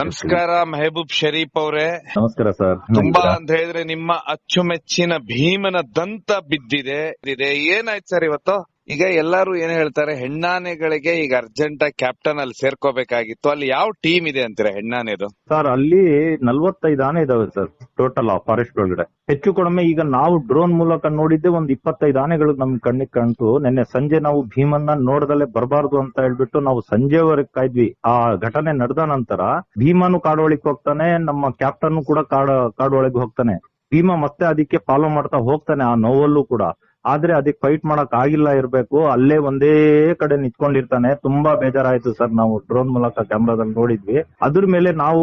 ನಮಸ್ಕಾರ ಮೆಹಬೂಬ್ ಶರೀಫ್ ಅವರೇ. ನಮಸ್ಕಾರ ಸರ್. ತುಂಬಾ ಅಂತ ಹೇಳಿದ್ರೆ ನಿಮ್ಮ ಅಚ್ಚುಮೆಚ್ಚಿನ ಭೀಮನ ದಂತ ಬಿದ್ದಿದೆ. ಏನಾಯ್ತು ಸರ್ ಇವತ್ತು? ಈಗ ಎಲ್ಲಾರು ಏನ್ ಹೇಳ್ತಾರೆ, ಹೆಣ್ಣಾನೆಗಳಿಗೆ ಈಗ ಅರ್ಜೆಂಟ್ ಆಗಿ ಕ್ಯಾಪ್ಟನ್ ಅಲ್ಲಿ ಸೇರ್ಕೋಬೇಕಾಗಿತ್ತು. ಅಲ್ಲಿ ಯಾವ ಟೀಮ್ ಇದೆ ಅಂತೀರಾ ಹೆಣ್ಣಾನೆದು? ಸರ್ ಅಲ್ಲಿ 45 ಆನೆ ಇದಾವೆ ಸರ್ ಟೋಟಲ್ ಫಾರೆಸ್ಟ್ ಒಳಗಡೆ. ಹೆಚ್ಚು ಕಡಿಮೆ ಈಗ ನಾವು ಡ್ರೋನ್ ಮೂಲಕ ನೋಡಿದ್ದೆ ಒಂದು 25 ಆನೆಗಳು ನಮ್ ಕಣ್ಣಿಗೆ ಕಾಣ್ತು. ನಿನ್ನೆ ಸಂಜೆ ನಾವು ಭೀಮನ್ನ ನೋಡದಲ್ಲೇ ಬರಬಾರ್ದು ಅಂತ ಹೇಳ್ಬಿಟ್ಟು ನಾವು ಸಂಜೆವರೆಗೆ ಕಾಯ್ದ್ವಿ. ಆ ಘಟನೆ ನಡೆದ ನಂತರ ಭೀಮನು ಕಾಡೊಳಗೆ ಹೋಗ್ತಾನೆ, ನಮ್ಮ ಕ್ಯಾಪ್ಟನ್ ಕೂಡ ಕಾಡೊಳಗೆ ಹೋಗ್ತಾನೆ. ಭೀಮ ಮತ್ತೆ ಅದಕ್ಕೆ ಫಾಲೋ ಮಾಡ್ತಾ ಹೋಗ್ತಾನೆ ಆ ನೋವಲ್ಲೂ ಕೂಡ. ಆದ್ರೆ ಅದಕ್ಕೆ ಫೈಟ್ ಮಾಡಕ್ ಆಗಿಲ್ಲ ಇರ್ಬೇಕು, ಅಲ್ಲೇ ಒಂದೇ ಕಡೆ ನಿಂತ್ಕೊಂಡಿರ್ತಾನೆ. ತುಂಬಾ ಬೇಜಾರಾಯ್ತು ಸರ್. ನಾವು ಡ್ರೋನ್ ಮೂಲಕ ಕ್ಯಾಮ್ರಾದಲ್ಲಿ ನೋಡಿದ್ವಿ. ಅದ್ರ ಮೇಲೆ ನಾವು